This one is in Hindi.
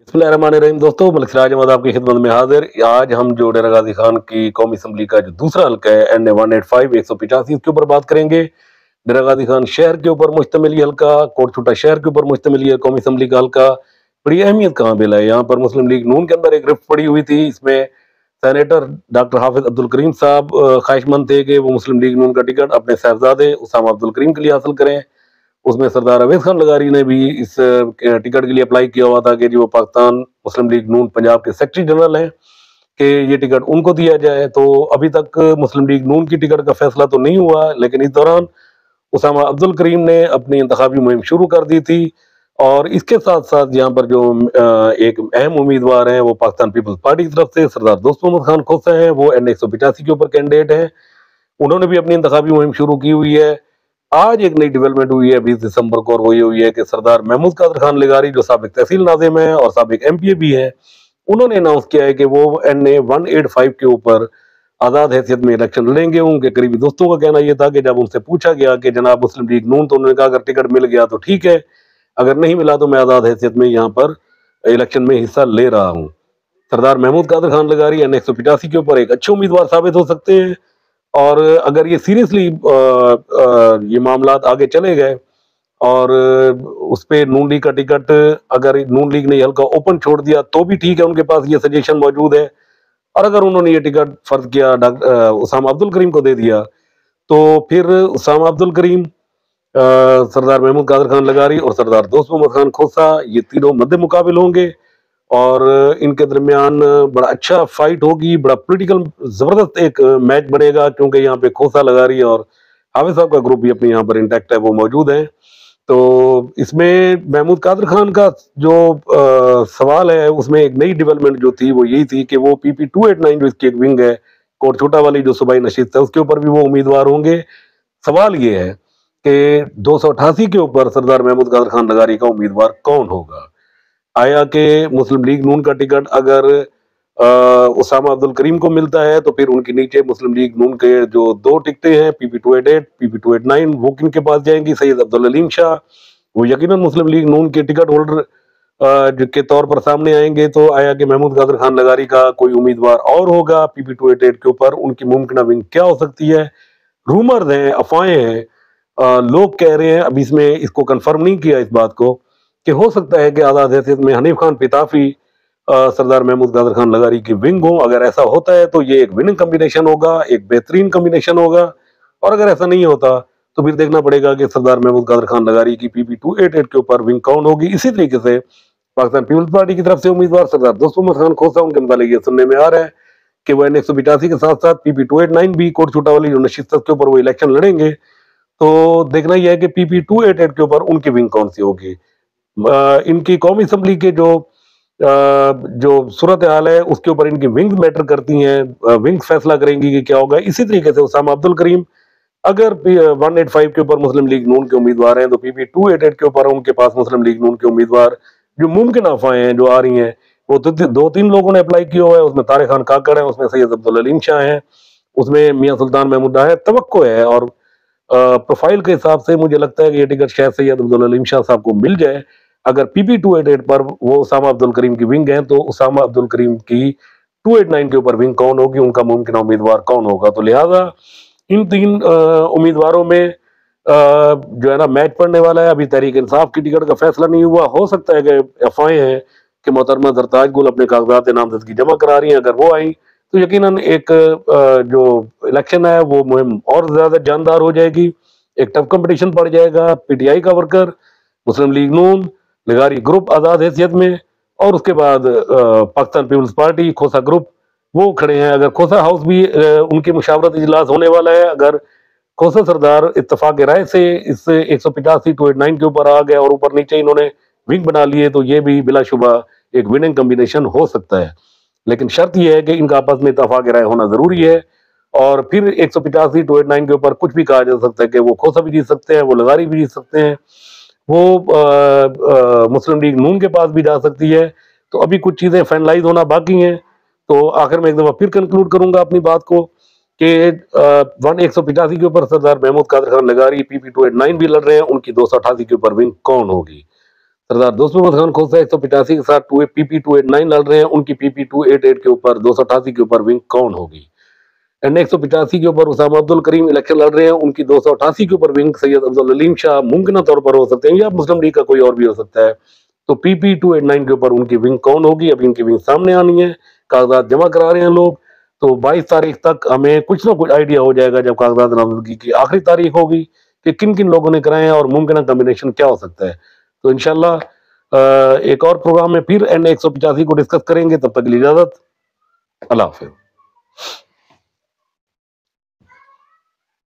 बिस्मिल्लाहिर्रहमानिर्रहीम। दोस्तों, मलिक सिराज अहमद आपकी खिदमत में हाजिर। आज हम जो डेरा गाजी खान की कौमी असम्बली का जो दूसरा हल्का है NA 185 185 इसके ऊपर बात करेंगे। डेरा गाजी खान शहर के ऊपर मुश्तमिल ये हल्का, कोटछूटा शहर के ऊपर मुश्तमिल ये कौमी असम्बली का हल्का बड़ी अहमियत कहाँ पे है। यहाँ पर मुस्लिम लीग नून के अंदर एक रिफ्ट पड़ी हुई थी। इसमें सेनेटर डॉक्टर हाफिज अब्दुल करीम साहब ख्वाहिशमंद थे कि वो मुस्लिम लीग नून का टिकट अपने साहबजादे उसामा अब्दुल करीम के लिए हासिल करें। उसमें सरदार अवैस खान लगारी ने भी इस टिकट के लिए अप्लाई किया हुआ था कि जो पाकिस्तान मुस्लिम लीग नून पंजाब के सेक्रेटरी जनरल हैं कि ये टिकट उनको दिया जाए। तो अभी तक मुस्लिम लीग नून की टिकट का फैसला तो नहीं हुआ, लेकिन इस दौरान उसामा अब्दुल करीम ने अपनी इंतखाबी मुहिम शुरू कर दी थी। और इसके साथ साथ यहाँ पर जो एक अहम उम्मीदवार हैं वो पाकिस्तान पीपल्स पार्टी की तरफ से सरदार दोस्त मोहम्मद खान खोसा हैं, वो NA 185 के ऊपर कैंडिडेट हैं। उन्होंने भी अपनी इंतखाबी मुहिम शुरू की हुई है। आज एक नई डेवलपमेंट हुई है 20 दिसंबर को, और वो ये हुई है कि सरदार महमूद कादर खान लगारी जो साबिक तहसील नाज़िम है और साबिक MPA भी हैं, उन्होंने अनाउंस किया है कि वो NA 185 के ऊपर आज़ाद हैसियत में इलेक्शन लड़ेंगे। उनके करीबी दोस्तों का कहना यह था कि जब उनसे पूछा गया कि जनाब मुस्लिम लीग नून, तो उन्होंने कहा अगर टिकट मिल गया तो ठीक है, अगर नहीं मिला तो मैं आज़ाद हैसियत में यहाँ पर इलेक्शन में हिस्सा ले रहा हूँ। सरदार महमूद कादर खान लगारी NA 185 के ऊपर एक अच्छे उम्मीदवार साबित हो सकते हैं। और अगर ये सीरियसली ये मामलात आगे चले गए और उस पे नून लीग का टिकट अगर नून लीग ने ये हल्का ओपन छोड़ दिया तो भी ठीक है, उनके पास ये सजेशन मौजूद है। और अगर उन्होंने ये टिकट फर्ज किया उसामा अब्दुल करीम को दे दिया, तो फिर उसामा अब्दुल करीम, सरदार महमूद कादर खान लगारी और सरदार दोस्त मोहम्मद खान खोसा, ये तीनों मद्दे मुकाबिल होंगे। और इनके दरमियान बड़ा अच्छा फाइट होगी, बड़ा पॉलिटिकल जबरदस्त एक मैच बनेगा, क्योंकि यहाँ पे खोसा लगारी और हाफिज साहब का ग्रुप भी अपने यहाँ पर इंटैक्ट है, वो मौजूद है। तो इसमें महमूद कादर खान का जो सवाल है, उसमें एक नई डेवलपमेंट जो थी वो यही थी कि वो PP 289 जो इसकी एक विंग है कोटछोटा वाली जो सूबाई नशीद है, उसके ऊपर भी वो उम्मीदवार होंगे। सवाल ये है कि 288 के ऊपर सरदार महमूद कादर खान लगारी का उम्मीदवार कौन होगा। आया कि मुस्लिम लीग नून का टिकट अगर उसामा अब्दुल करीम को मिलता है, तो फिर उनके नीचे मुस्लिम लीग नून के जो दो टिकटें हैं PP 288 PP 289, वो किनके पास जाएंगी। सैयद अब्दुल अलीम शाह, वो यकीनन मुस्लिम लीग नून के टिकट होल्डर के तौर पर सामने आएंगे। तो आया कि महमूद कादर खान लगारी का कोई उम्मीदवार और होगा PP 288 के ऊपर, उनकी मुमकिन विंग क्या हो सकती है। रूमर्स हैं, अफवाहें हैं, लोग कह रहे हैं, अभी इसमें इसको कंफर्म नहीं किया इस बात को, कि हो सकता है कि आज़ाद हैसियत में हनीफ खान पिताफी सरदार महमूद कादर खान लगारी की विंग हो। अगर ऐसा होता है तो ये एक विनिंग कॉम्बिनेशन होगा, एक बेहतरीन कॉम्बिनेशन होगा। और अगर ऐसा नहीं होता तो फिर देखना पड़ेगा कि सरदार महमूद कादर खान लगारी की PP 288 के ऊपर विंग कौन होगी। इसी तरीके से पाकिस्तान पीपल्स पार्टी की तरफ से उम्मीदवार सरदार दोस्त मोहम्मद खान खोसा, उनके मुताबिक ये सुनने में आ रहा है कि वो NA 185 के साथ साथ PP 289 भी कोटछूटा वाली जो नशिस्त के ऊपर वो इलेक्शन लड़ेंगे। तो देखना यह है कि PP 288 के ऊपर उनकी विंग कौन सी होगी। इनकी कौमी असम्बली के जो सूरत हाल है उसके ऊपर इनकी विंग्स मैटर करती हैं, विंग्स फैसला करेंगी कि क्या होगा। इसी तरीके से उसामा अब्दुल करीम अगर 185 के ऊपर मुस्लिम लीग नून के उम्मीदवार हैं, तो PP 288 के ऊपर उनके पास मुस्लिम लीग नून के उम्मीदवार जो मुमकिन अफवाहें हैं जो आ रही हैं, वो तो दो तीन लोगों ने अप्लाई किया हुआ है। उसमें तारिक खान काकड़ है, उसमें सैयद अब्दुल अलीम शाह हैं, उसमें मियाँ सुल्तान महमूद है। तवक्को है और प्रोफाइल के हिसाब से मुझे लगता है कि ये टिकट शायद सैयद अब्दुल अलीम शाह साहब को मिल जाए। अगर PP 288 पर वो उसामा अब्दुल करीम की विंग है, तो उसामा अब्दुल करीम की 289 के ऊपर विंग कौन होगी, उनका मुमकिन उम्मीदवार कौन होगा। तो लिहाजा इन तीन उम्मीदवारों में जो है ना मैच पड़ने वाला है। अभी तहरीक इंसाफ की टिकट का फैसला नहीं हुआ। हो सकता है कि अफवाहें हैं कि मोहतरमा जरताज गुल अपने कागजात नामजदगी जमा करा रही हैं, अगर वो आई तो यकीनन एक जो इलेक्शन है वो मुहिम और ज्यादा जानदार हो जाएगी। एक टफ कंपटीशन पड़ जाएगा। PTI का वर्कर, मुस्लिम लीग नून, लगारी ग्रुप आज़ाद हैसियत में, और उसके बाद पाकिस्तान पीपल्स पार्टी खोसा ग्रुप, वो खड़े हैं। अगर खोसा हाउस भी उनकी मुशावरत इजलास होने वाला है, अगर खोसा सरदार इत्तफाक राय से इस 185 289 के ऊपर आ गए और ऊपर नीचे इन्होंने विंग बना लिए, तो ये भी बिलाशुबा एक विनिंग कॉम्बिनेशन हो सकता है। लेकिन शर्त यह है कि इनका आपस में इत्तफाक राय होना जरूरी है। और फिर 185 289 के ऊपर कुछ भी कहा जा सकता है कि वो खोसा भी जीत सकते हैं, वो लगारी भी जीत सकते हैं, वो मुस्लिम लीग नून के पास भी जा सकती है। तो अभी कुछ चीजें फाइनलाइज होना बाकी हैं। तो आखिर में एक दफा फिर कंक्लूड करूंगा अपनी बात को कि 185 के ऊपर सरदार महमूद कादर खान लगारी PP 289 भी लड़ रहे हैं, उनकी 288 के ऊपर विंग कौन होगी। सरदार दोस्त मोहम्मद खान खोसा 185 के साथ PP 289 लड़ रहे हैं, उनकी PP 288 के ऊपर 288 के ऊपर विंग कौन होगी। एंड 185 के ऊपर उसामा अब्दुल करीम इलेक्शन लड़ रहे हैं, उनकी 288 के ऊपर विंग सैयद अब्दुल अलीम शाह मुमकिन तौर पर हो सकते हैं, या मुस्लिम लीग का कोई और भी हो सकता है। तो PP 289 के ऊपर उनकी विंग कौन होगी, अभी इनकी विंग सामने आनी है, कागजात जमा करा रहे हैं लोग। तो 22 तारीख तक हमें कुछ ना कुछ आइडिया हो जाएगा, जब कागजात नामजदगी की आखिरी तारीख होगी, कि किन किन लोगों ने कराए हैं और मुमकिन कॉम्बिनेशन क्या हो सकता है। तो इंशाल्लाह एक और प्रोग्राम में फिर N185 को डिस्कस करेंगे। तब तक के लिए इजाजत, अल्लाह हाफिज।